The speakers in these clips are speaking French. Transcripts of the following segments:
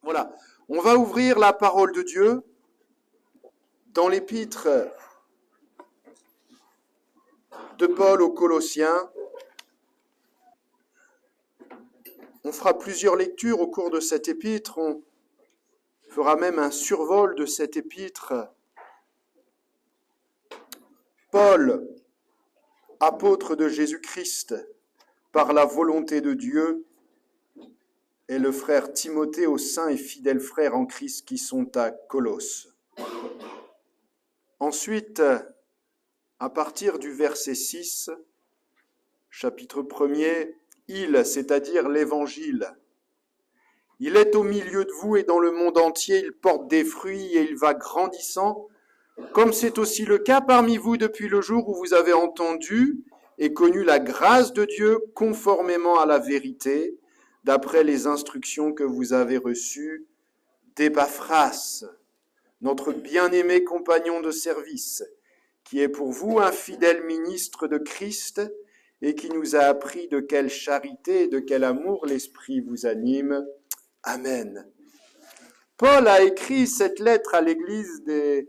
Voilà, on va ouvrir la parole de Dieu dans l'épître de Paul aux Colossiens. On fera plusieurs lectures au cours de cette épître, on fera même un survol de cette épître. Paul, apôtre de Jésus-Christ, par la volonté de Dieu, et le frère Timothée aux saints et fidèles frères en Christ qui sont à Colosse. Ensuite, à partir du verset 6, chapitre 1er, il, c'est-à-dire l'Évangile, il est au milieu de vous et dans le monde entier, il porte des fruits et il va grandissant, comme c'est aussi le cas parmi vous depuis le jour où vous avez entendu et connu la grâce de Dieu conformément à la vérité, d'après les instructions que vous avez reçues d'Épaphras, notre bien-aimé compagnon de service, qui est pour vous un fidèle ministre de Christ et qui nous a appris de quelle charité et de quel amour l'Esprit vous anime. Amen. Paul a écrit cette lettre à l'église de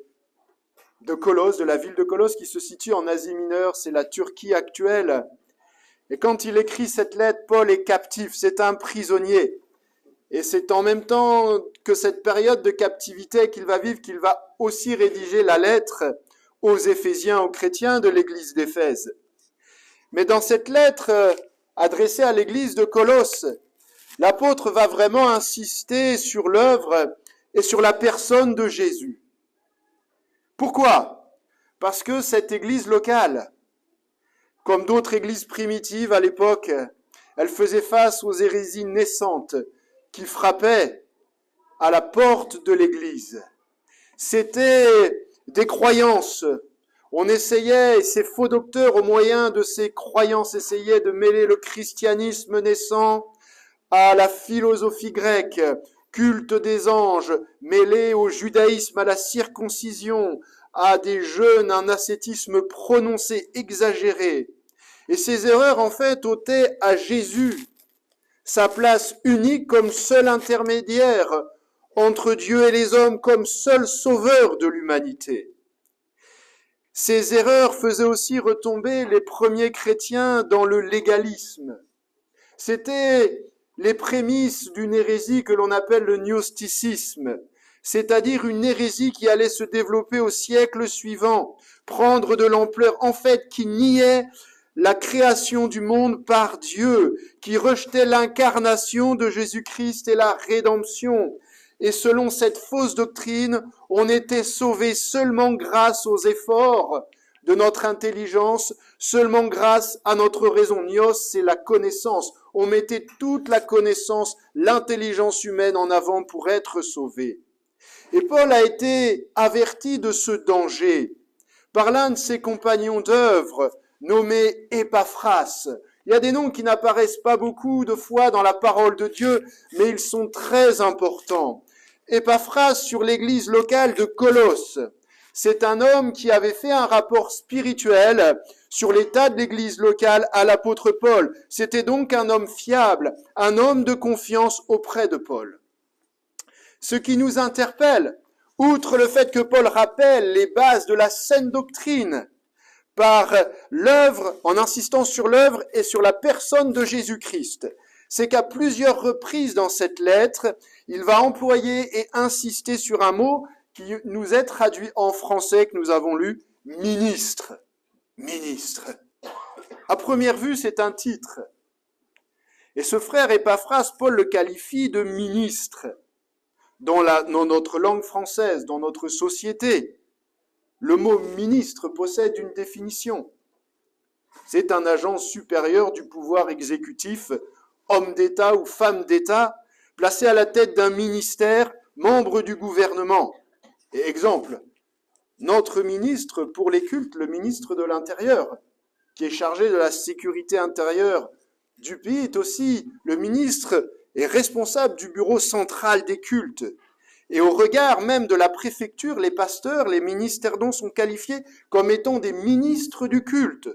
Colosse, de la ville de Colosse, qui se situe en Asie mineure, c'est la Turquie actuelle. Et quand il écrit cette lettre, Paul est captif, c'est un prisonnier. Et c'est en même temps que cette période de captivité qu'il va vivre, qu'il va aussi rédiger la lettre aux Éphésiens, aux chrétiens de l'église d'Éphèse. Mais dans cette lettre adressée à l'église de Colosse, l'apôtre va vraiment insister sur l'œuvre et sur la personne de Jésus. Pourquoi ? Parce que cette église locale, comme d'autres églises primitives à l'époque, elle faisait face aux hérésies naissantes qui frappaient à la porte de l'église. C'était des croyances. On essayait, et ces faux docteurs, au moyen de ces croyances, essayaient de mêler le christianisme naissant à la philosophie grecque, culte des anges, mêlé au judaïsme, à la circoncision, à des jeûnes, un ascétisme prononcé, exagéré. Et ces erreurs, en fait, ôtaient à Jésus sa place unique comme seul intermédiaire entre Dieu et les hommes, comme seul sauveur de l'humanité. Ces erreurs faisaient aussi retomber les premiers chrétiens dans le légalisme. C'était les prémices d'une hérésie que l'on appelle le gnosticisme, c'est-à-dire une hérésie qui allait se développer au siècle suivant, prendre de l'ampleur, en fait, qui niait la création du monde par Dieu, qui rejetait l'incarnation de Jésus-Christ et la rédemption. Et selon cette fausse doctrine, on était sauvé seulement grâce aux efforts de notre intelligence, seulement grâce à notre raison. Gnos, c'est la connaissance. On mettait toute la connaissance, l'intelligence humaine en avant pour être sauvé. Et Paul a été averti de ce danger par l'un de ses compagnons d'œuvre, nommé Épaphras. Il y a des noms qui n'apparaissent pas beaucoup de fois dans la parole de Dieu, mais ils sont très importants. Épaphras sur l'église locale de Colosse. C'est un homme qui avait fait un rapport spirituel sur l'état de l'église locale à l'apôtre Paul. C'était donc un homme fiable, un homme de confiance auprès de Paul. Ce qui nous interpelle, outre le fait que Paul rappelle les bases de la saine doctrine par l'œuvre, en insistant sur l'œuvre et sur la personne de Jésus-Christ, c'est qu'à plusieurs reprises dans cette lettre, il va employer et insister sur un mot qui nous est traduit en français, que nous avons lu, ministre. Ministre. À première vue, c'est un titre. Et ce frère Épaphras, Paul le qualifie de ministre. Dans notre langue française, dans notre société, le mot ministre possède une définition. C'est un agent supérieur du pouvoir exécutif, homme d'État ou femme d'État, placé à la tête d'un ministère, membre du gouvernement. Et exemple, notre ministre pour les cultes, le ministre de l'Intérieur, qui est chargé de la sécurité intérieure du pays, est aussi le ministre et responsable du bureau central des cultes. Et au regard même de la préfecture, les pasteurs, les ministères sont qualifiés comme étant des ministres du culte.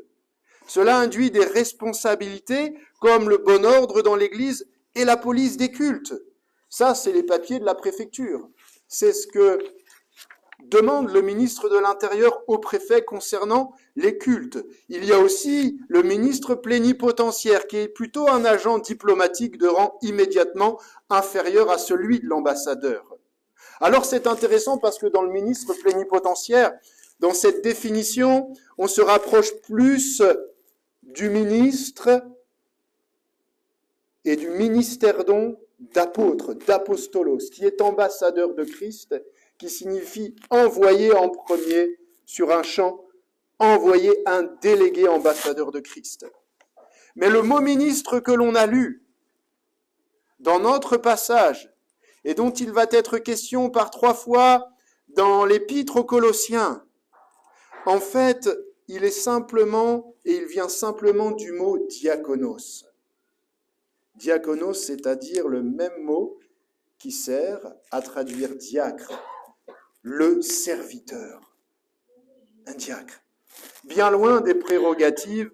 Cela induit des responsabilités comme le bon ordre dans l'Église et la police des cultes. Ça, c'est les papiers de la préfecture. C'est ce que demande le ministre de l'Intérieur au préfet concernant les cultes. Il y a aussi le ministre plénipotentiaire, qui est plutôt un agent diplomatique de rang immédiatement inférieur à celui de l'ambassadeur. Alors c'est intéressant parce que dans le ministre plénipotentiaire, dans cette définition, on se rapproche plus du ministre et du ministerdon d'apôtre, d'apostolos, qui est ambassadeur de Christ, qui signifie envoyer en premier sur un champ, envoyer un délégué ambassadeur de Christ. Mais le mot ministre que l'on a lu dans notre passage, et dont il va être question par 3 fois dans l'épître aux Colossiens, en fait, il est simplement, et il vient simplement du mot diakonos. Diakonos, c'est-à-dire le même mot qui sert à traduire diacre, le serviteur, un diacre. Bien loin des prérogatives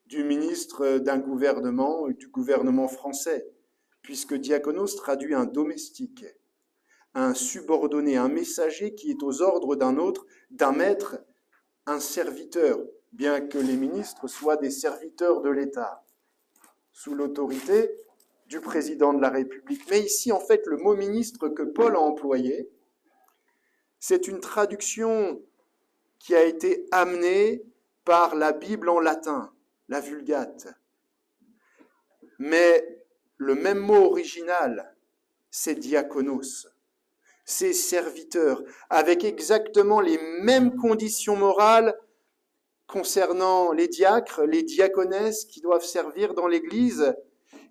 du ministre d'un gouvernement, du gouvernement français, puisque diakonos traduit un domestique, un subordonné, un messager qui est aux ordres d'un autre, d'un maître, un serviteur, bien que les ministres soient des serviteurs de l'État, sous l'autorité du président de la République. Mais ici, en fait, le mot ministre que Paul a employé, c'est une traduction qui a été amenée par la Bible en latin, la Vulgate. Mais le même mot original, c'est diakonos, c'est serviteur, avec exactement les mêmes conditions morales concernant les diacres, les diaconesses qui doivent servir dans l'Église,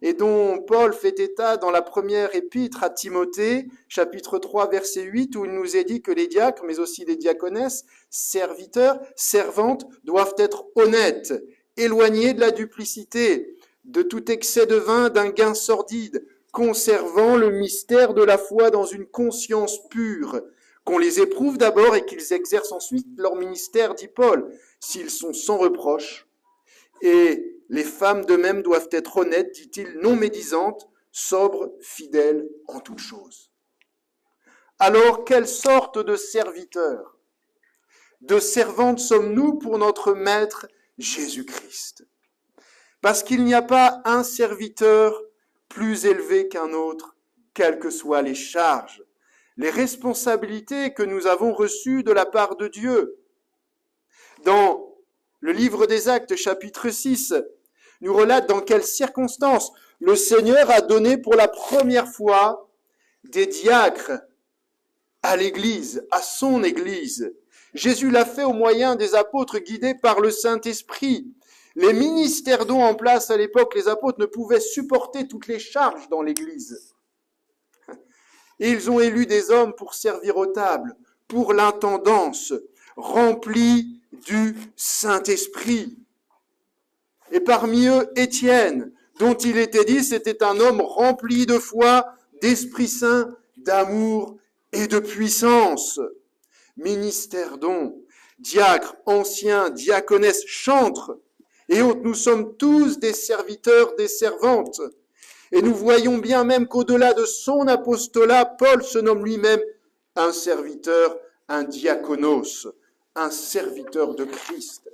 et dont Paul fait état dans la première épître à Timothée, chapitre 3, verset 8, où il nous est dit que les diacres, mais aussi les diaconesses, serviteurs, servantes, doivent être honnêtes, éloignés de la duplicité, de tout excès de vin, d'un gain sordide, conservant le mystère de la foi dans une conscience pure, qu'on les éprouve d'abord et qu'ils exercent ensuite leur ministère, dit Paul, s'ils sont sans reproche. Et les femmes de même doivent être honnêtes, dit-il, non médisantes, sobres, fidèles en toutes choses. Alors, quelle sorte de serviteurs, de servantes sommes-nous pour notre Maître Jésus-Christ? Parce qu'il n'y a pas un serviteur plus élevé qu'un autre, quelles que soient les charges, les responsabilités que nous avons reçues de la part de Dieu. Dans le livre des Actes, chapitre 6, nous relate dans quelles circonstances le Seigneur a donné pour la première fois des diacres à l'Église, à son Église. Jésus l'a fait au moyen des apôtres guidés par le Saint-Esprit. Les ministères dont en place à l'époque, les apôtres ne pouvaient supporter toutes les charges dans l'Église. Et ils ont élu des hommes pour servir aux tables, pour l'intendance, remplis du Saint-Esprit. Et parmi eux, Étienne, dont il était dit, c'était un homme rempli de foi, d'Esprit Saint, d'amour et de puissance. Ministère dont, diacres, anciens, diaconesses, chantres, et autres, nous sommes tous des serviteurs, des servantes. Et nous voyons bien même qu'au-delà de son apostolat, Paul se nomme lui-même un serviteur, un diakonos, un serviteur de Christ.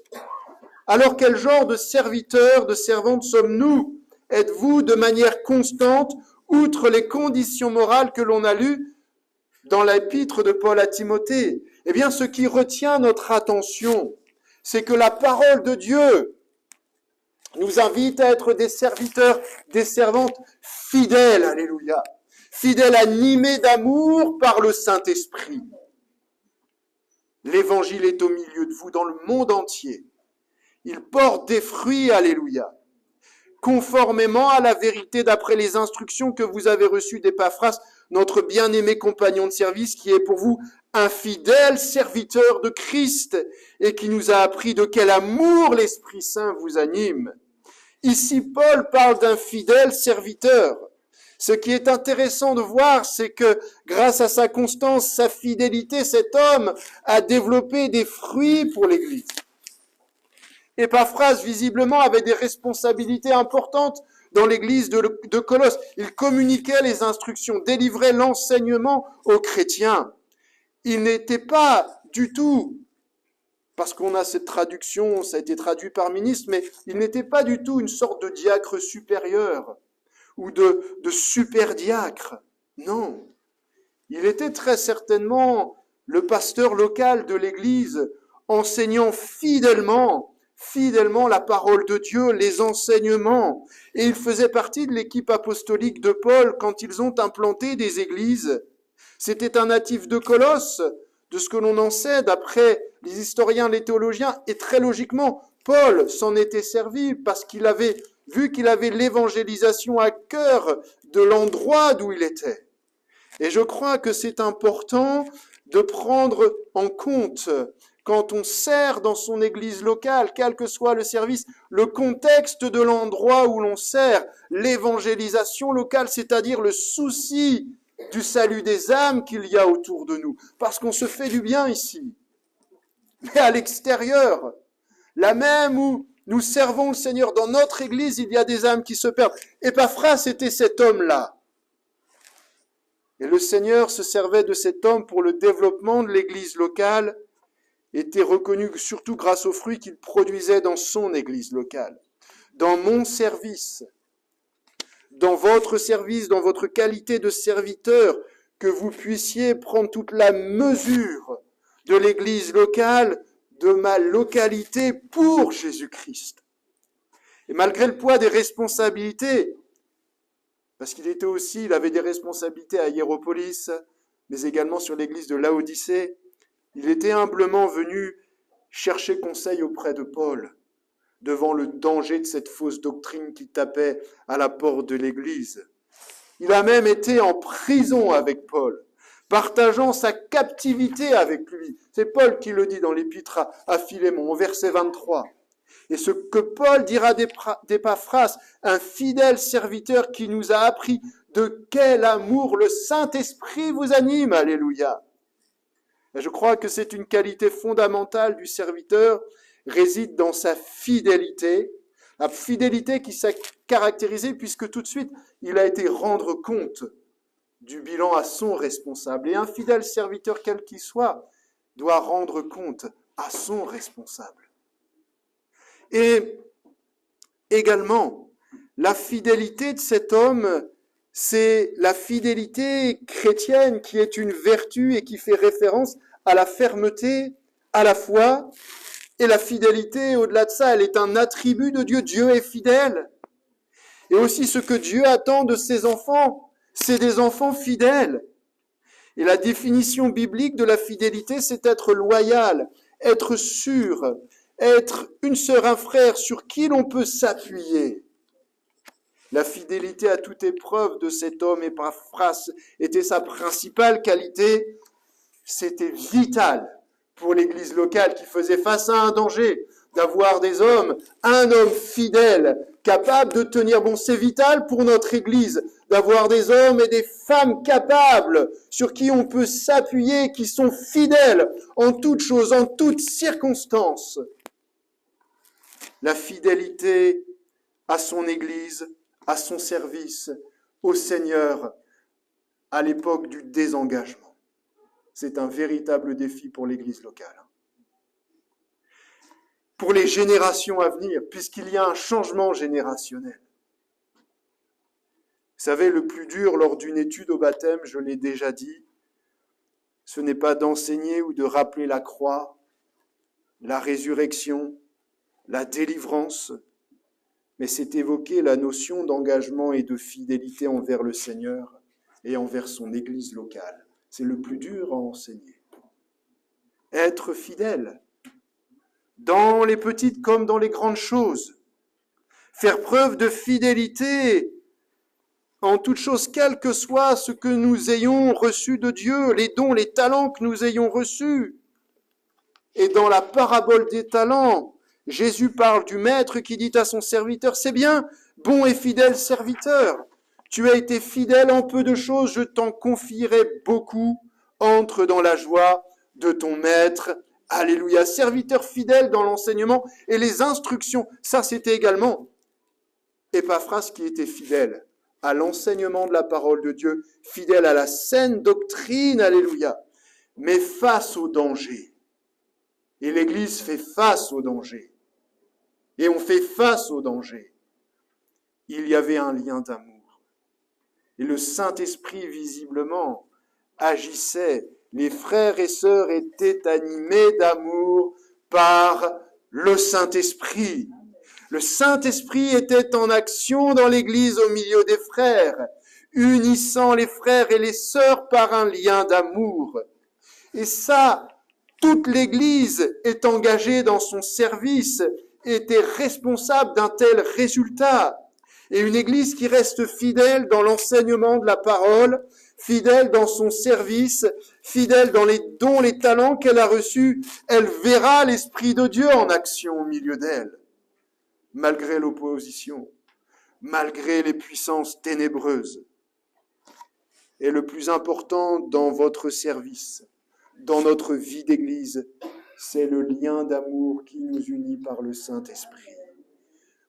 Alors quel genre de serviteurs, de servantes sommes-nous? Êtes-vous de manière constante, outre les conditions morales que l'on a lues dans l'épître de Paul à Timothée? Eh bien, ce qui retient notre attention, c'est que la parole de Dieu nous invite à être des serviteurs, des servantes fidèles, alléluia, fidèles animés d'amour par le Saint-Esprit. L'évangile est au milieu de vous dans le monde entier. Il porte des fruits, alléluia, conformément à la vérité d'après les instructions que vous avez reçues d'Épaphras, notre bien-aimé compagnon de service, qui est pour vous un fidèle serviteur de Christ et qui nous a appris de quel amour l'Esprit Saint vous anime. Ici, Paul parle d'un fidèle serviteur. Ce qui est intéressant de voir, c'est que grâce à sa constance, sa fidélité, cet homme a développé des fruits pour l'Église. Épaphras, visiblement, avait des responsabilités importantes dans l'église de Colosse. Il communiquait les instructions, délivrait l'enseignement aux chrétiens. Il n'était pas du tout, parce qu'on a cette traduction, ça a été traduit par ministre, mais il n'était pas du tout une sorte de diacre supérieur ou de super diacre. Non. Il était très certainement le pasteur local de l'église, enseignant fidèlement la parole de Dieu, les enseignements. Et il faisait partie de l'équipe apostolique de Paul quand ils ont implanté des églises. C'était un natif de Colosse, de ce que l'on en sait d'après les historiens, les théologiens, et très logiquement, Paul s'en était servi parce qu'il avait vu qu'il avait l'évangélisation à cœur de l'endroit d'où il était. Et je crois que c'est important de prendre en compte, quand on sert dans son église locale, quel que soit le service, le contexte de l'endroit où l'on sert, l'évangélisation locale, c'est-à-dire le souci du salut des âmes qu'il y a autour de nous. Parce qu'on se fait du bien ici. Mais à l'extérieur, là même où nous servons le Seigneur, dans notre église, il y a des âmes qui se perdent. Épaphras était cet homme-là. Et le Seigneur se servait de cet homme pour le développement de l'église locale, était reconnu surtout grâce aux fruits qu'il produisait dans son église locale. Dans mon service, dans votre service, dans votre qualité de serviteur, que vous puissiez prendre toute la mesure de l'église locale, de ma localité pour Jésus-Christ. Et malgré le poids des responsabilités, parce il avait des responsabilités à Hiéropolis, mais également sur l'église de Laodicée, il était humblement venu chercher conseil auprès de Paul, devant le danger de cette fausse doctrine qui tapait à la porte de l'église. Il a même été en prison avec Paul, partageant sa captivité avec lui. C'est Paul qui le dit dans l'épître à Philémon, au verset 23. Et ce que Paul dira d'Épaphras, un fidèle serviteur qui nous a appris de quel amour le Saint-Esprit vous anime. Alléluia. Et je crois que c'est une qualité fondamentale du serviteur, réside dans sa fidélité, la fidélité qui s'est caractérisée puisque tout de suite, il a été rendre compte du bilan à son responsable. Et un fidèle serviteur, quel qu'il soit, doit rendre compte à son responsable. Et également, la fidélité de cet homme, c'est la fidélité chrétienne qui est une vertu et qui fait référence à la fermeté, à la foi. Et la fidélité, au-delà de ça, elle est un attribut de Dieu. Dieu est fidèle. Et aussi ce que Dieu attend de ses enfants, c'est des enfants fidèles. Et la définition biblique de la fidélité, c'est être loyal, être sûr, être une sœur, un frère sur qui l'on peut s'appuyer. La fidélité à toute épreuve de cet homme, Épaphras, était sa principale qualité. C'était vital pour l'église locale qui faisait face à un danger, d'avoir des hommes, un homme fidèle, capable de tenir bon. C'est vital pour notre église d'avoir des hommes et des femmes capables, sur qui on peut s'appuyer, qui sont fidèles en toutes choses, en toutes circonstances. La fidélité à son église, à son service, au Seigneur, à l'époque du désengagement. C'est un véritable défi pour l'église locale. Pour les générations à venir, puisqu'il y a un changement générationnel. Vous savez, le plus dur lors d'une étude au baptême, je l'ai déjà dit, ce n'est pas d'enseigner ou de rappeler la croix, la résurrection, la délivrance, mais c'est évoquer la notion d'engagement et de fidélité envers le Seigneur et envers son église locale. C'est le plus dur à enseigner. Être fidèle, dans les petites comme dans les grandes choses. Faire preuve de fidélité en toutes choses, quel que soit ce que nous ayons reçu de Dieu, les dons, les talents que nous ayons reçus. Et dans la parabole des talents, Jésus parle du maître qui dit à son serviteur, c'est bien, bon et fidèle serviteur, tu as été fidèle en peu de choses, je t'en confierai beaucoup, entre dans la joie de ton maître. Alléluia, serviteur fidèle dans l'enseignement et les instructions, ça c'était également Épaphras qui était fidèle à l'enseignement de la parole de Dieu, fidèle à la saine doctrine, alléluia, mais face au danger. Et l'Église fait face au danger. Et on fait face au danger. Il y avait un lien d'amour. Et le Saint-Esprit, visiblement, agissait. Les frères et sœurs étaient animés d'amour par le Saint-Esprit. Le Saint-Esprit était en action dans l'Église au milieu des frères, unissant les frères et les sœurs par un lien d'amour. Et ça, toute l'Église est engagée dans son service, était responsable d'un tel résultat. Et une Église qui reste fidèle dans l'enseignement de la parole, fidèle dans son service, fidèle dans les dons, les talents qu'elle a reçus, elle verra l'Esprit de Dieu en action au milieu d'elle, malgré l'opposition, malgré les puissances ténébreuses. Et le plus important dans votre service, dans notre vie d'Église, c'est le lien d'amour qui nous unit par le Saint-Esprit.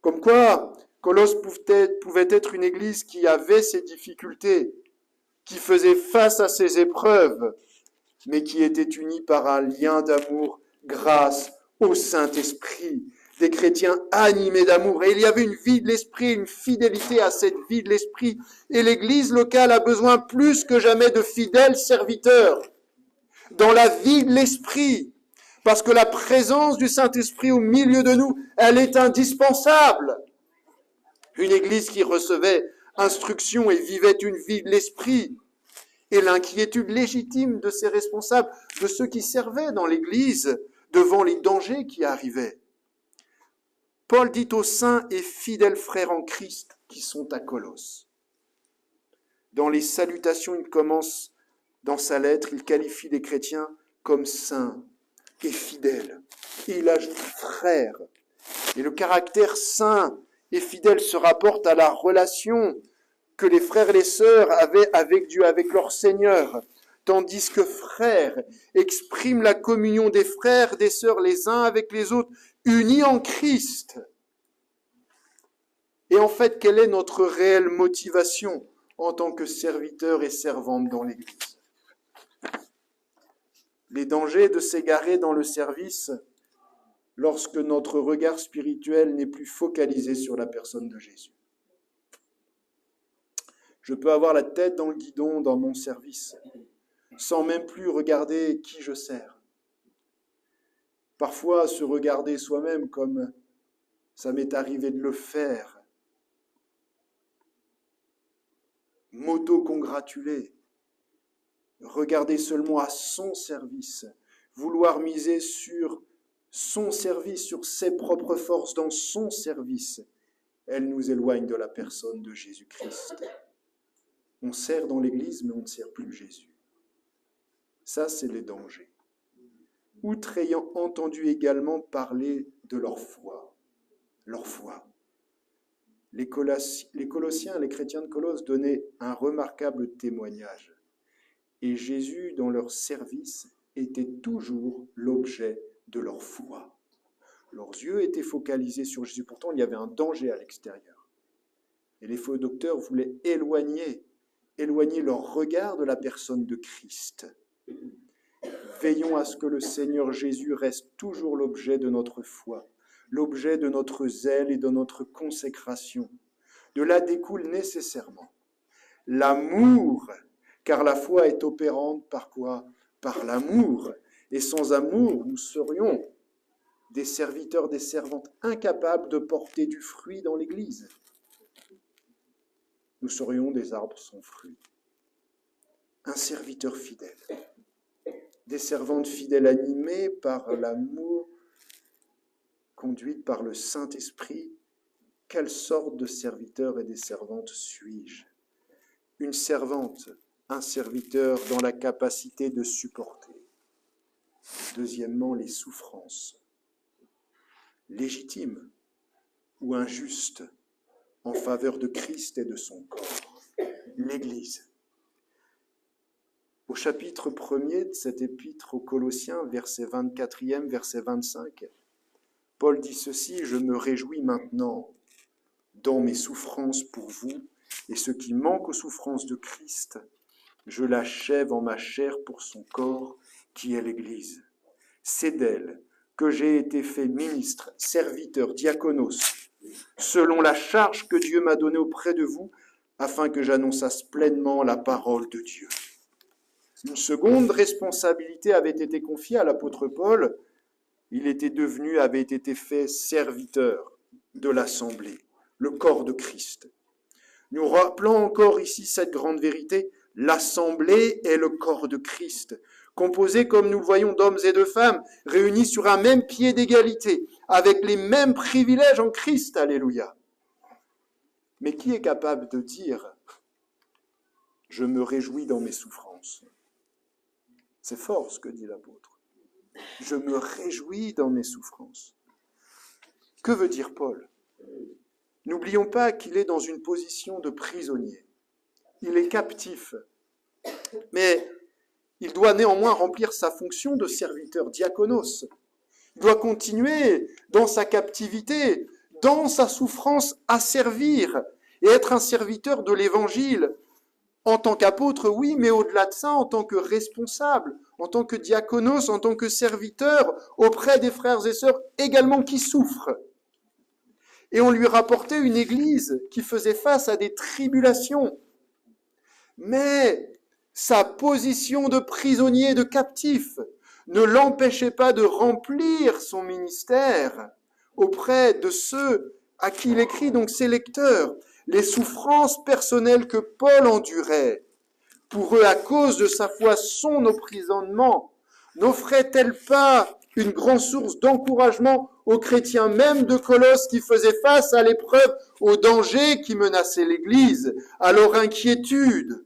Comme quoi, Colosse pouvait être une Église qui avait ses difficultés, qui faisait face à ses épreuves, mais qui était unie par un lien d'amour grâce au Saint-Esprit. Des chrétiens animés d'amour. Et il y avait une vie de l'esprit, une fidélité à cette vie de l'esprit. Et l'Église locale a besoin plus que jamais de fidèles serviteurs dans la vie de l'esprit. Parce que la présence du Saint-Esprit au milieu de nous, elle est indispensable. Une Église qui recevait instruction et vivait une vie de l'esprit. Et l'inquiétude légitime de ses responsables, de ceux qui servaient dans l'Église, devant les dangers qui arrivaient. Paul dit aux saints et fidèles frères en Christ qui sont à Colosse. Dans les salutations, il commence dans sa lettre, il qualifie les chrétiens comme saints et fidèles. Et il ajoute frères. Et le caractère saint et fidèle se rapporte à la relation que les frères et les sœurs avaient avec Dieu, avec leur Seigneur. Tandis que frères exprime la communion des frères, des sœurs les uns avec les autres, unis en Christ. Et en fait, quelle est notre réelle motivation en tant que serviteurs et servantes dans l'Église? Les dangers de s'égarer dans le service lorsque notre regard spirituel n'est plus focalisé sur la personne de Jésus. Je peux avoir la tête dans le guidon dans mon service, sans même plus regarder qui je sers. Parfois, se regarder soi-même comme ça m'est arrivé de le faire, m'auto-congratuler, regarder seulement à son service, vouloir miser sur son service, sur ses propres forces dans son service, elle nous éloigne de la personne de Jésus-Christ. On sert dans l'Église, mais on ne sert plus Jésus. Ça, c'est les dangers. Outre ayant entendu également parler de leur foi. Leur foi. Les Colossiens, les chrétiens de Colosse donnaient un remarquable témoignage. Et Jésus, dans leur service, était toujours l'objet de leur foi. Leurs yeux étaient focalisés sur Jésus. Pourtant, il y avait un danger à l'extérieur. Et les faux docteurs voulaient éloigner leur regard de la personne de Christ. Veillons à ce que le Seigneur Jésus reste toujours l'objet de notre foi, l'objet de notre zèle et de notre consécration. De là découle nécessairement l'amour, car la foi est opérante par quoi? Par l'amour. Et sans amour, nous serions des serviteurs, des servantes incapables de porter du fruit dans l'Église. Nous serions des arbres sans fruit. Un serviteur fidèle. Des servantes fidèles animées par l'amour, conduites par le Saint-Esprit. Quelle sorte de serviteur et des servantes suis-je? Une servante, un serviteur dans la capacité de supporter. Deuxièmement, les souffrances, légitimes ou injustes, en faveur de Christ et de son corps, l'Église. Au chapitre 1er de cette épître aux Colossiens, verset 24e, verset 25, Paul dit ceci: « Je me réjouis maintenant dans mes souffrances pour vous, et ce qui manque aux souffrances de Christ, je l'achève en ma chair pour son corps, qui est l'Église. C'est d'elle que j'ai été fait ministre, serviteur, diaconos, selon la charge que Dieu m'a donnée auprès de vous, afin que j'annonçasse pleinement la parole de Dieu. Une seconde responsabilité avait été confiée à l'apôtre Paul. Avait été fait serviteur de l'assemblée, le corps de Christ. Nous rappelons encore ici cette grande vérité, l'assemblée est le corps de Christ, composé, comme nous le voyons, d'hommes et de femmes, réunis sur un même pied d'égalité, avec les mêmes privilèges en Christ, alléluia. Mais qui est capable de dire « Je me réjouis dans mes souffrances » C'est fort ce que dit l'apôtre. « Je me réjouis dans mes souffrances ». Que veut dire Paul ? N'oublions pas qu'il est dans une position de prisonnier. Il est captif, mais il doit néanmoins remplir sa fonction de serviteur diaconos. Il doit continuer dans sa captivité, dans sa souffrance à servir et être un serviteur de l'Évangile. En tant qu'apôtre, oui, mais au-delà de ça, en tant que responsable, en tant que diaconos, en tant que serviteur auprès des frères et sœurs également qui souffrent. Et on lui rapportait une église qui faisait face à des tribulations. Mais sa position de prisonnier, de captif, ne l'empêchait pas de remplir son ministère auprès de ceux à qui il écrit, donc ses lecteurs. Les souffrances personnelles que Paul endurait, pour eux à cause de sa foi, son emprisonnement, n'offraient-elles pas une grande source d'encouragement aux chrétiens même de Colosse qui faisaient face à l'épreuve, aux dangers qui menaçaient l'Église, à leur inquiétude?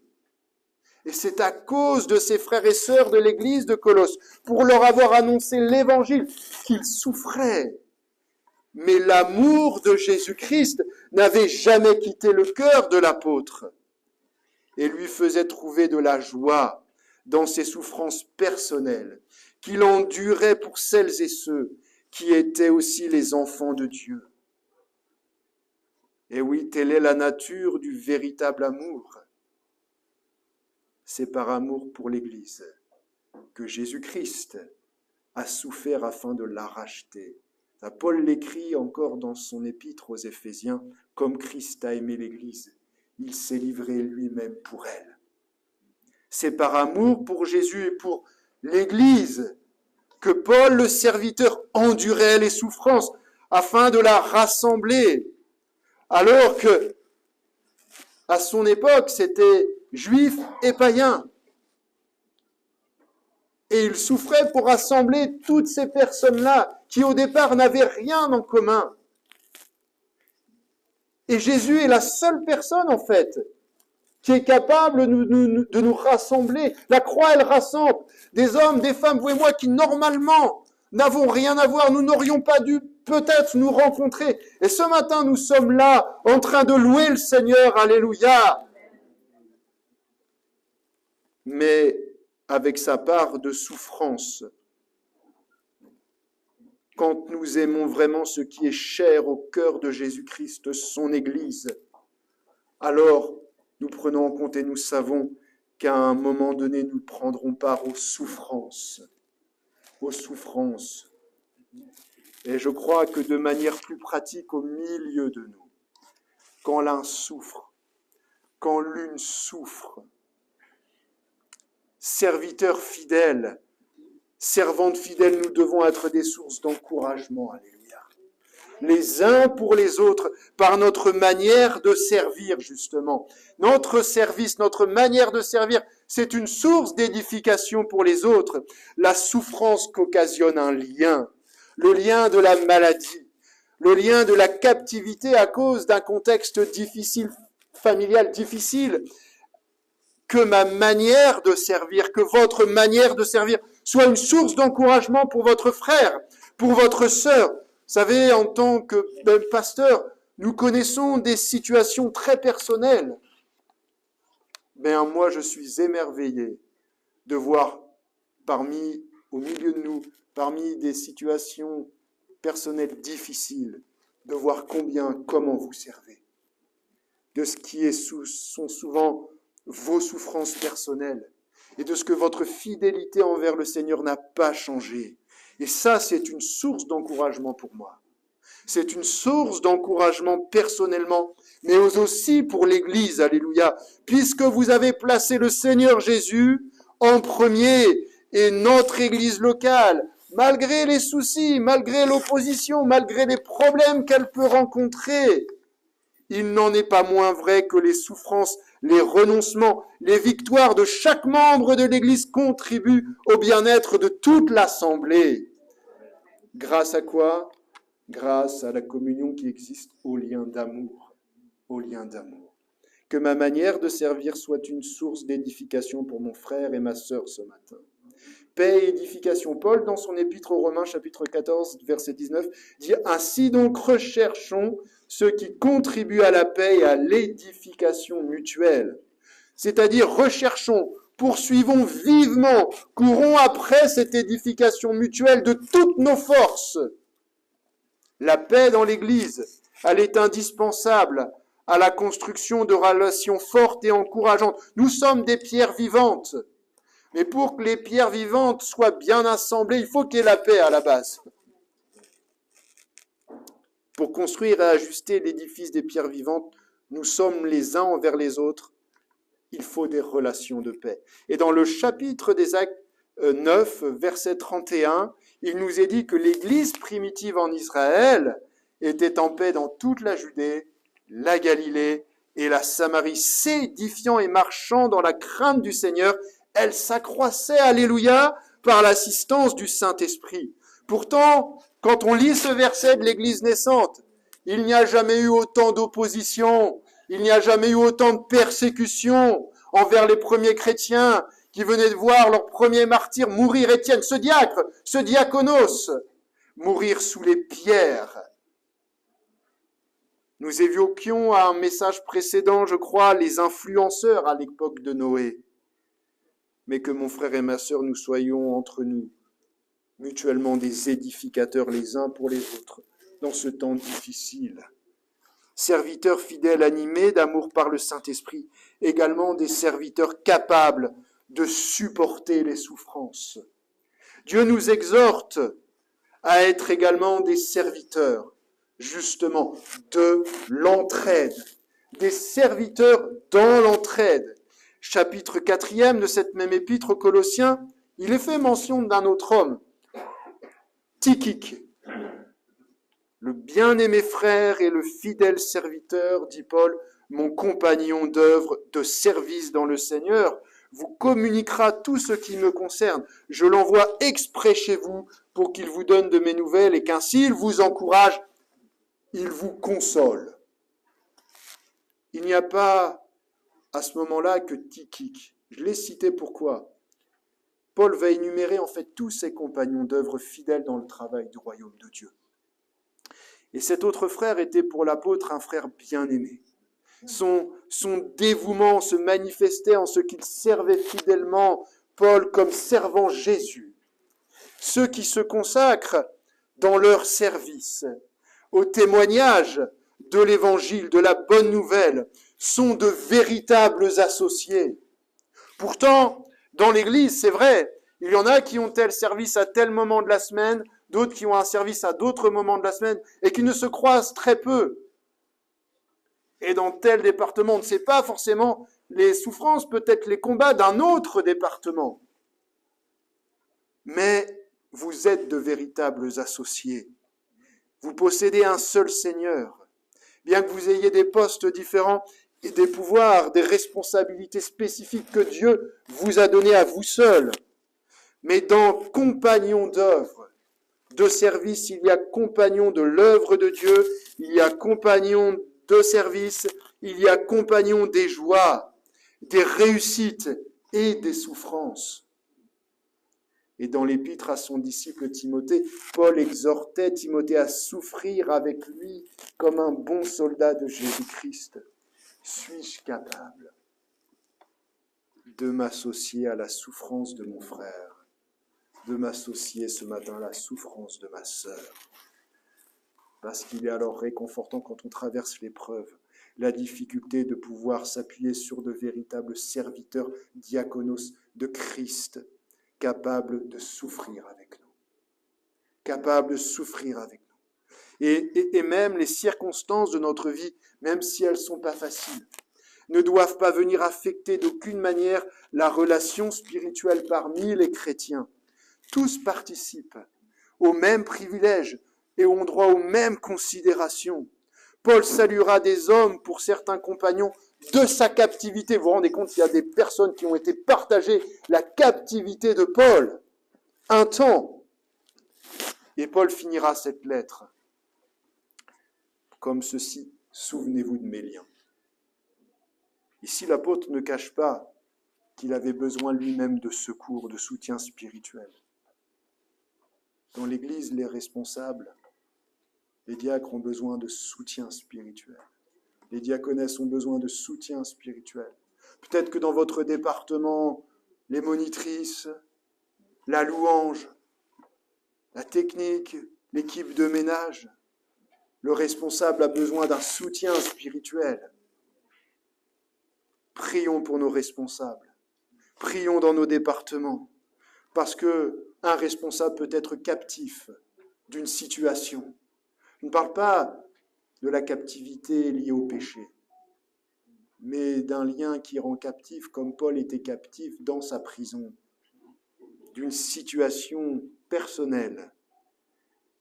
Et c'est à cause de ces frères et sœurs de l'Église de Colosse, pour leur avoir annoncé l'Évangile, qu'ils souffraient. Mais l'amour de Jésus-Christ n'avait jamais quitté le cœur de l'apôtre et lui faisait trouver de la joie dans ses souffrances personnelles qu'il endurait pour celles et ceux qui étaient aussi les enfants de Dieu. Et oui, telle est la nature du véritable amour. C'est par amour pour l'Église que Jésus-Christ a souffert afin de la racheter. Paul l'écrit encore dans son épître aux Éphésiens, comme Christ a aimé l'Église, il s'est livré lui-même pour elle. C'est par amour pour Jésus et pour l'Église que Paul, le serviteur, endurait les souffrances afin de la rassembler, alors que, à son époque, c'était juifs et païens. Et il souffrait pour rassembler toutes ces personnes-là qui au départ n'avaient rien en commun. Et Jésus est la seule personne en fait qui est capable de nous rassembler. La croix, elle rassemble des hommes, des femmes, vous et moi, qui normalement n'avons rien à voir. Nous n'aurions pas dû peut-être nous rencontrer. Et ce matin, nous sommes là en train de louer le Seigneur. Alléluia. Mais avec sa part de souffrance. Quand nous aimons vraiment ce qui est cher au cœur de Jésus-Christ, son Église, alors nous prenons en compte et nous savons qu'à un moment donné, nous prendrons part aux souffrances. Aux souffrances. Et je crois que de manière plus pratique au milieu de nous, quand l'un souffre, quand l'une souffre, serviteurs fidèles, servantes fidèles, nous devons être des sources d'encouragement. Alléluia. Les uns pour les autres, par notre manière de servir, justement. Notre service, notre manière de servir, c'est une source d'édification pour les autres. La souffrance qu'occasionne un lien, le lien de la maladie, le lien de la captivité à cause d'un contexte difficile, familial difficile, que ma manière de servir, que votre manière de servir soit une source d'encouragement pour votre frère, pour votre sœur. Vous savez, en tant que pasteur, nous connaissons des situations très personnelles. Ben, moi, je suis émerveillé de voir au milieu de nous, parmi des situations personnelles difficiles, de voir comment vous servez, de ce qui sont souvent vos souffrances personnelles et de ce que votre fidélité envers le Seigneur n'a pas changé. Et ça, c'est une source d'encouragement pour moi. C'est une source d'encouragement personnellement, mais aussi pour l'Église, alléluia, puisque vous avez placé le Seigneur Jésus en premier et notre Église locale, malgré les soucis, malgré l'opposition, malgré les problèmes qu'elle peut rencontrer, il n'en est pas moins vrai que les souffrances, les renoncements, les victoires de chaque membre de l'Église contribuent au bien-être de toute l'Assemblée. Grâce à quoi ? Grâce à la communion qui existe au lien d'amour. Au lien d'amour. Que ma manière de servir soit une source d'édification pour mon frère et ma sœur ce matin. Paix et édification. Paul, dans son épître aux Romains, chapitre 14, verset 19, dit « Ainsi donc recherchons ceux qui contribuent à la paix et à l'édification mutuelle. » C'est-à-dire recherchons, poursuivons vivement, courons après cette édification mutuelle de toutes nos forces. La paix dans l'Église, elle est indispensable à la construction de relations fortes et encourageantes. Nous sommes des pierres vivantes. Mais pour que les pierres vivantes soient bien assemblées, il faut qu'il y ait la paix à la base. Pour construire et ajuster l'édifice des pierres vivantes, nous sommes les uns envers les autres. Il faut des relations de paix. Et dans le chapitre des Actes 9, verset 31, il nous est dit que l'Église primitive en Israël était en paix dans toute la Judée, la Galilée et la Samarie, s'édifiant et marchant dans la crainte du Seigneur. Elle s'accroissait, alléluia, par l'assistance du Saint-Esprit. Pourtant, quand on lit ce verset de l'Église naissante, il n'y a jamais eu autant d'opposition, il n'y a jamais eu autant de persécution envers les premiers chrétiens qui venaient de voir leur premier martyr mourir, Étienne, ce diacre, ce diaconos, mourir sous les pierres. Nous évoquions à un message précédent, je crois, les influenceurs à l'époque de Noé. Mais que mon frère et ma sœur, nous soyons entre nous mutuellement des édificateurs les uns pour les autres dans ce temps difficile. Serviteurs fidèles animés d'amour par le Saint-Esprit, également des serviteurs capables de supporter les souffrances. Dieu nous exhorte à être également des serviteurs, justement, de l'entraide, des serviteurs dans l'entraide. Chapitre 4 de cette même épître aux Colossiens, il est fait mention d'un autre homme, Tychique, le bien-aimé frère et le fidèle serviteur, dit Paul, mon compagnon d'œuvre, de service dans le Seigneur, vous communiquera tout ce qui me concerne. Je l'envoie exprès chez vous pour qu'il vous donne de mes nouvelles et qu'ainsi il vous encourage, il vous console. Il n'y a pas à ce moment-là que Tychique. Je l'ai cité pourquoi ? Paul va énumérer en fait tous ses compagnons d'œuvre fidèles dans le travail du royaume de Dieu. Et cet autre frère était pour l'apôtre un frère bien-aimé. Son dévouement se manifestait en ce qu'il servait fidèlement Paul comme servant Jésus. Ceux qui se consacrent dans leur service au témoignage de l'évangile, de la bonne nouvelle, sont de véritables associés. Pourtant, dans l'Église, c'est vrai, il y en a qui ont tel service à tel moment de la semaine, d'autres qui ont un service à d'autres moments de la semaine et qui ne se croisent très peu. Et dans tel département, on ne sait pas forcément les souffrances, peut-être les combats d'un autre département. Mais vous êtes de véritables associés. Vous possédez un seul Seigneur. Bien que vous ayez des postes différents et des pouvoirs, des responsabilités spécifiques que Dieu vous a données à vous seuls. Mais dans compagnon d'œuvre, de service, il y a compagnon de l'œuvre de Dieu, il y a compagnon de service, il y a compagnon des joies, des réussites et des souffrances. Et dans l'épître à son disciple Timothée, Paul exhortait Timothée à souffrir avec lui comme un bon soldat de Jésus-Christ. Suis-je capable de m'associer à la souffrance de mon frère, de m'associer ce matin à la souffrance de ma sœur? parce qu'il est alors réconfortant quand on traverse l'épreuve, la difficulté de pouvoir s'appuyer sur de véritables serviteurs diaconos de Christ, capables de souffrir avec nous. Capables de souffrir avec nous. Et même les circonstances de notre vie, même si elles ne sont pas faciles, ne doivent pas venir affecter d'aucune manière la relation spirituelle parmi les chrétiens. Tous participent aux mêmes privilèges et ont droit aux mêmes considérations. Paul saluera des hommes pour certains compagnons de sa captivité. Vous vous rendez compte qu'il y a des personnes qui ont été partagées la captivité de Paul un temps. Et Paul finira cette lettre comme ceci: souvenez-vous de mes liens. Ici, l'apôtre ne cache pas qu'il avait besoin lui-même de secours, de soutien spirituel. Dans l'Église, les responsables, les diacres ont besoin de soutien spirituel. Les diaconesses ont besoin de soutien spirituel. Peut-être que dans votre département, les monitrices, la louange, la technique, l'équipe de ménage, le responsable a besoin d'un soutien spirituel. Prions pour nos responsables. Prions dans nos départements. Parce qu'un responsable peut être captif d'une situation. Je ne parle pas de la captivité liée au péché, mais d'un lien qui rend captif, comme Paul était captif dans sa prison, d'une situation personnelle.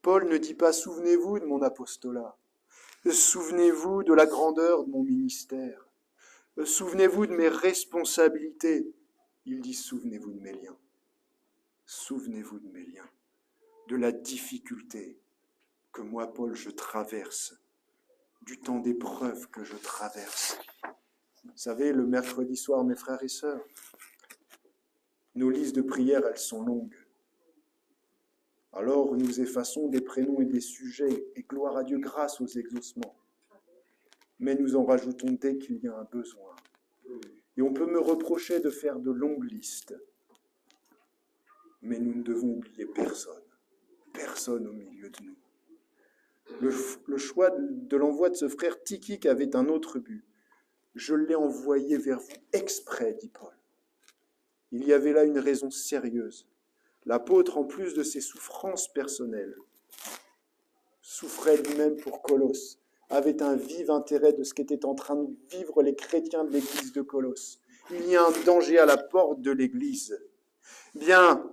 Paul ne dit pas « souvenez-vous de mon apostolat », souvenez-vous de la grandeur de mon ministère, souvenez-vous de mes responsabilités. Il dit « souvenez-vous de mes liens ». Souvenez-vous de mes liens, de la difficulté que moi, Paul, je traverse, du temps d'épreuve que je traverse. Vous savez, le mercredi soir, mes frères et sœurs, nos listes de prières, elles sont longues. Alors nous effaçons des prénoms et des sujets, et gloire à Dieu grâce aux exaucements. Mais nous en rajoutons dès qu'il y a un besoin. Et on peut me reprocher de faire de longues listes. Mais nous ne devons oublier personne. Personne au milieu de nous. Le choix de l'envoi de ce frère Tychique avait un autre but. Je l'ai envoyé vers vous exprès, dit Paul. Il y avait là une raison sérieuse. L'apôtre, en plus de ses souffrances personnelles, souffrait lui-même pour Colosse, avait un vif intérêt de ce qu'étaient en train de vivre les chrétiens de l'église de Colosse. Il y a un danger à la porte de l'église. Bien,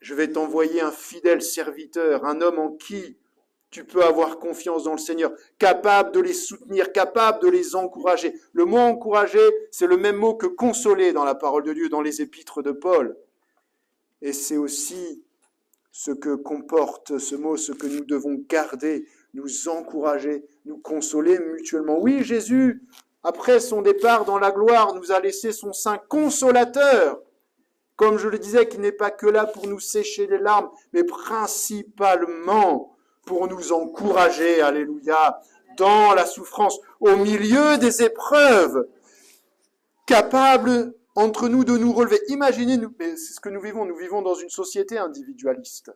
je vais t'envoyer un fidèle serviteur, un homme en qui tu peux avoir confiance dans le Seigneur, capable de les soutenir, capable de les encourager. Le mot encourager, c'est le même mot que consoler dans la parole de Dieu, dans les épîtres de Paul. Et c'est aussi ce que comporte ce mot, ce que nous devons garder, nous encourager, nous consoler mutuellement. Oui, Jésus, après son départ dans la gloire, nous a laissé son Saint consolateur. Comme je le disais, qui n'est pas que là pour nous sécher les larmes, mais principalement pour nous encourager, alléluia, dans la souffrance, au milieu des épreuves, capable entre nous de nous relever. Imaginez, c'est ce que nous vivons dans une société individualiste.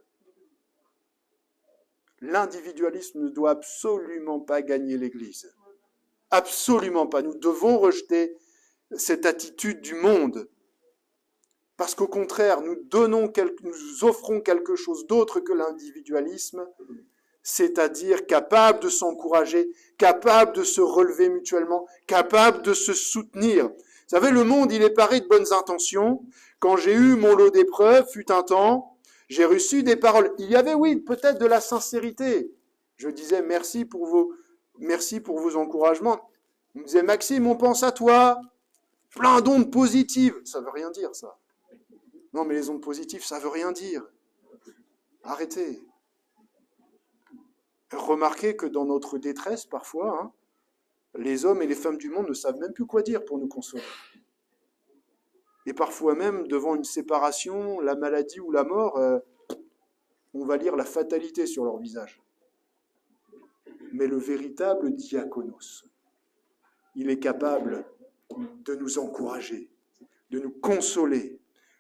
L'individualisme ne doit absolument pas gagner l'Église. Absolument pas. Nous devons rejeter cette attitude du monde. Parce qu'au contraire, nous offrons quelque chose d'autre que l'individualisme, c'est-à-dire capable de s'encourager, capable de se relever mutuellement, capable de se soutenir. Vous savez, le monde, il est paré de bonnes intentions. Quand j'ai eu mon lot d'épreuves, fut un temps, j'ai reçu des paroles. Il y avait, oui, peut-être de la sincérité. Je disais merci pour vos encouragements. Il me disait, Maxime, on pense à toi. Plein d'ondes positives. Ça veut rien dire, ça. Non, mais les ondes positives, ça veut rien dire. Arrêtez. Remarquez que dans notre détresse, parfois, les hommes et les femmes du monde ne savent même plus quoi dire pour nous consoler. Et parfois même, devant une séparation, la maladie ou la mort, on va lire la fatalité sur leur visage. Mais le véritable diaconos, il est capable de nous encourager, de nous consoler,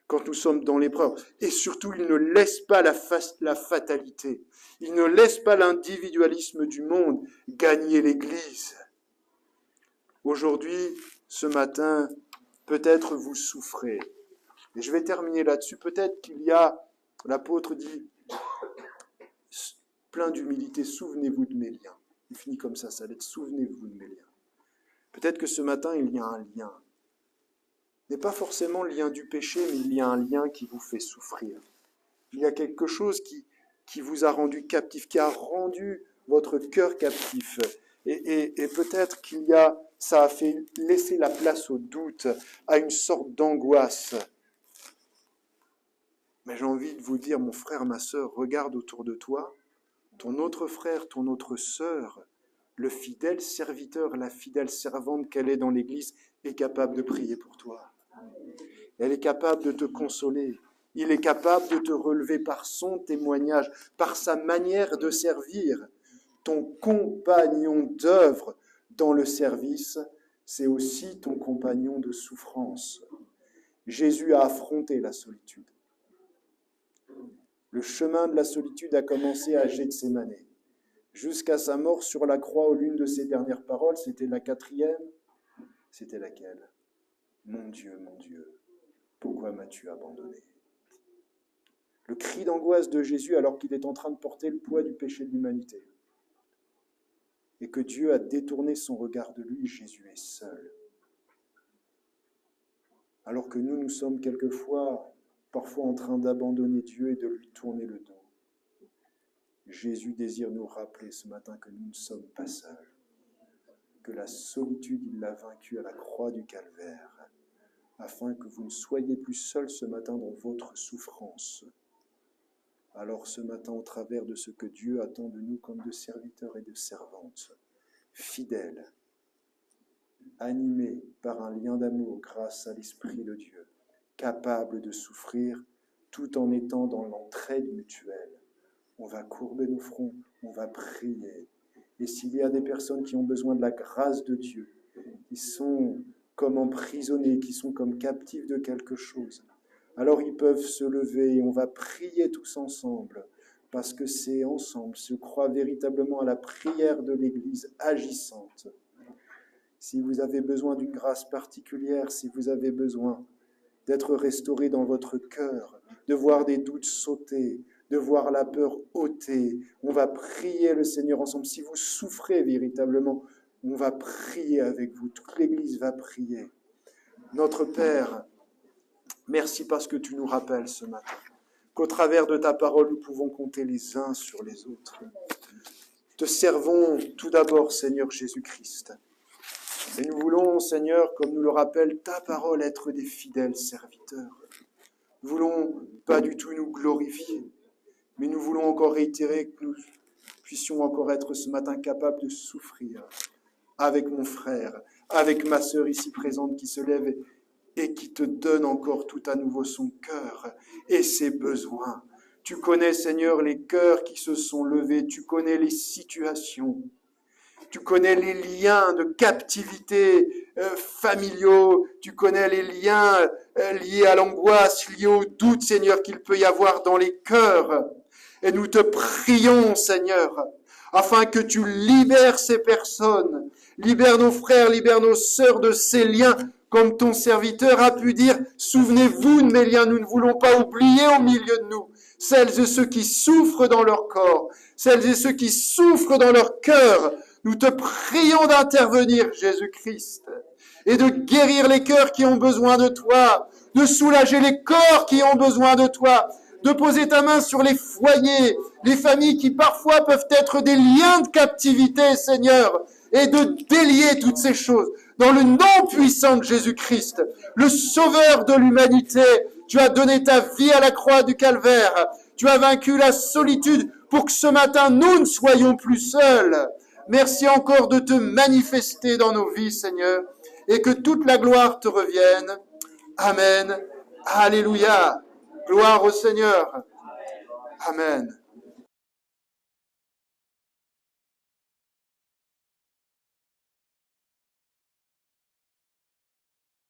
quand nous sommes dans l'épreuve. Et surtout, il ne laisse pas la fatalité. Il ne laisse pas l'individualisme du monde gagner l'Église. Aujourd'hui, ce matin, peut-être vous souffrez. Et je vais terminer là-dessus. Peut-être qu'il y a, l'apôtre dit, plein d'humilité, souvenez-vous de mes liens. Il finit comme ça va être souvenez-vous de mes liens. Peut-être que ce matin, il y a un lien. Ce n'est pas forcément le lien du péché, mais il y a un lien qui vous fait souffrir. Il y a quelque chose qui vous a rendu captif, qui a rendu votre cœur captif. Et peut-être ça a fait laisser la place au doute, à une sorte d'angoisse. Mais j'ai envie de vous dire, mon frère, ma sœur, regarde autour de toi, ton autre frère, ton autre sœur, le fidèle serviteur, la fidèle servante qu'elle est dans l'Église, est capable de prier pour toi. Elle est capable de te consoler. Il est capable de te relever par son témoignage, par sa manière de servir. Ton compagnon d'œuvre dans le service, c'est aussi ton compagnon de souffrance. Jésus a affronté la solitude. Le chemin de la solitude a commencé à Gethsémane. Jusqu'à sa mort sur la croix, où l'une de ses dernières paroles, c'était la 4e, c'était laquelle ? Mon Dieu, pourquoi m'as-tu abandonné ? Le cri d'angoisse de Jésus alors qu'il est en train de porter le poids du péché de l'humanité. Et que Dieu a détourné son regard de lui, Jésus est seul. Alors que nous sommes parfois en train d'abandonner Dieu et de lui tourner le dos. Jésus désire nous rappeler ce matin que nous ne sommes pas seuls, que la solitude, il l'a vaincue à la croix du Calvaire, afin que vous ne soyez plus seuls ce matin dans votre souffrance. Alors ce matin, au travers de ce que Dieu attend de nous comme de serviteurs et de servantes, fidèles, animés par un lien d'amour grâce à l'Esprit de Dieu, capables de souffrir tout en étant dans l'entraide mutuelle, on va courber nos fronts, on va prier. Et s'il y a des personnes qui ont besoin de la grâce de Dieu, qui sont comme emprisonnés, qui sont comme captifs de quelque chose, alors ils peuvent se lever et on va prier tous ensemble, parce que c'est ensemble, je crois véritablement à la prière de l'Église agissante. Si vous avez besoin d'une grâce particulière, si vous avez besoin d'être restauré dans votre cœur, de voir des doutes sauter, de voir la peur ôter. On va prier le Seigneur ensemble. Si vous souffrez véritablement, on va prier avec vous. Toute l'Église va prier. Notre Père, merci parce que tu nous rappelles ce matin qu'au travers de ta parole, nous pouvons compter les uns sur les autres. Te servons tout d'abord, Seigneur Jésus-Christ. Et nous voulons, Seigneur, comme nous le rappelle ta parole, être des fidèles serviteurs. Nous voulons pas du tout nous glorifier, mais nous voulons encore réitérer que nous puissions encore être ce matin capables de souffrir avec mon frère, avec ma sœur ici présente qui se lève et qui te donne encore tout à nouveau son cœur et ses besoins. Tu connais, Seigneur, les cœurs qui se sont levés, tu connais les situations, tu connais les liens de captivité familiaux, tu connais les liens liés à l'angoisse, liés au doute, Seigneur, qu'il peut y avoir dans les cœurs. Et nous te prions, Seigneur, afin que tu libères ces personnes, libère nos frères, libère nos sœurs de ces liens, comme ton serviteur a pu dire, souvenez-vous de mes liens, nous ne voulons pas oublier au milieu de nous celles et ceux qui souffrent dans leur corps, celles et ceux qui souffrent dans leur cœur. Nous te prions d'intervenir, Jésus-Christ, et de guérir les cœurs qui ont besoin de toi, de soulager les corps qui ont besoin de toi, de poser ta main sur les foyers, les familles qui parfois peuvent être des liens de captivité, Seigneur, et de délier toutes ces choses. Dans le nom puissant de Jésus-Christ, le Sauveur de l'humanité, tu as donné ta vie à la croix du Calvaire. Tu as vaincu la solitude pour que ce matin, nous ne soyons plus seuls. Merci encore de te manifester dans nos vies, Seigneur, et que toute la gloire te revienne. Amen. Alléluia. Gloire au Seigneur. Amen.